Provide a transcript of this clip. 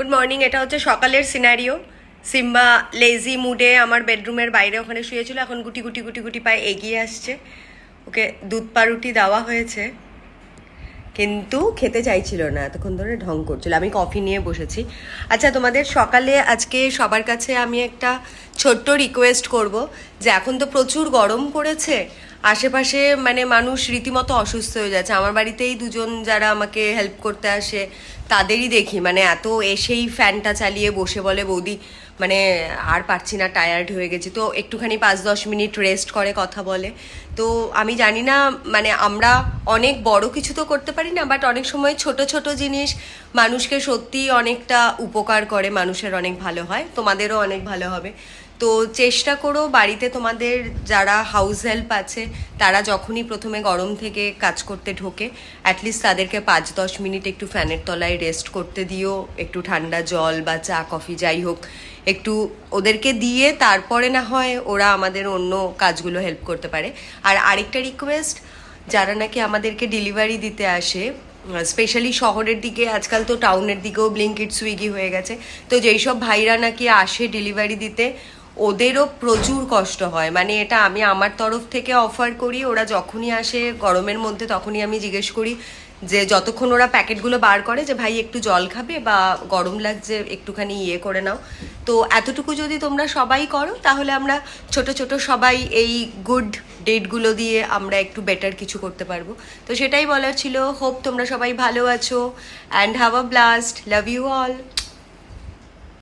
Good morning. এটা হচ্ছে সকালের সিনারিও। সিম্বা লেজি মুডে আমার বেডরুমের বাইরে ওখানে শুয়েছিল, এখন গুটি গুটি গুটি গুটি পায়ে এগিয়ে আসছে। ওকে দুধ পাউরুটি দেওয়া হয়েছে, কিন্তু খেতে চাইছিল না, এতক্ষণ ধরে ঢং করছিল। আমি কফি নিয়ে বসেছি। আচ্ছা, তোমাদের সকালে আজকে সবার কাছে আমি একটা ছোট্ট রিকোয়েস্ট করব, যে এখন তো প্রচুর গরম পড়েছে, আশেপাশে মানে মানুষ রীতিমতো অসুস্থ হয়ে যাচ্ছে। আমার বাড়িতেই দুজন যারা আমাকে হেল্প করতে আসে তাদেরই দেখি মানে এত এসেই ফ্যানটা চালিয়ে বসে বলে, বৌদি মানে আর পারছি না, টায়ার্ড হয়ে গেছি। তো একটুখানি 5-10 মিনিট রেস্ট করে কথা বলে। তো আমি জানি না, মানে আমরা অনেক বড় কিছু তো করতে পারি না, বাট অনেক সময় ছোট ছোট জিনিস মানুষকে সত্যিই অনেকটা উপকার করে, মানুষের অনেক ভালো হয়, তোমাদেরও অনেক ভালো হবে। তো চেষ্টা করো বাড়িতে তোমাদের যারা হাউস হেল্প আছে তারা যখনই প্রথমে গরম থেকে কাজ করতে ঢোকে, অ্যাটলিস্ট তাদেরকে 5-10 মিনিট একটু ফ্যানের তলায় রেস্ট করতে দিও। একটু ঠান্ডা জল বা চা কফি যাই হোক একটু ওদেরকে দিয়ে তারপরে না হয় ওরা আমাদের অন্য কাজগুলো হেল্প করতে পারে। আর আরেকটা রিকোয়েস্ট, যারা নাকি আমাদেরকে ডেলিভারি দিতে আসে, স্পেশালি শহরের দিকে, আজকাল তো টাউনের দিকেও ব্লিঙ্কিট সুইগি হয়ে গেছে, তো যেই সব ভাইরা নাকি আসে ডেলিভারি দিতে ওদেরও প্রচুর কষ্ট হয়। মানে এটা আমি আমার তরফ থেকে অফার করি, ওরা যখনই আসে গরমের মধ্যে তখনই আমি জিজ্ঞেস করি যে যতক্ষণ ওরা প্যাকেটগুলো বার করে যে ভাই একটু জল খাবে বা গরম লাগছে একটুখানি ইয়ে করে নাও। তো এতটুকু যদি তোমরা সবাই করো তাহলে আমরা ছোট ছোট সবাই এই গুড ডেটগুলো দিয়ে আমরা একটু বেটার কিছু করতে পারবো। তো সেটাই বলার ছিল। হোপ তোমরা সবাই ভালো আছো, and have a blast. Love you all.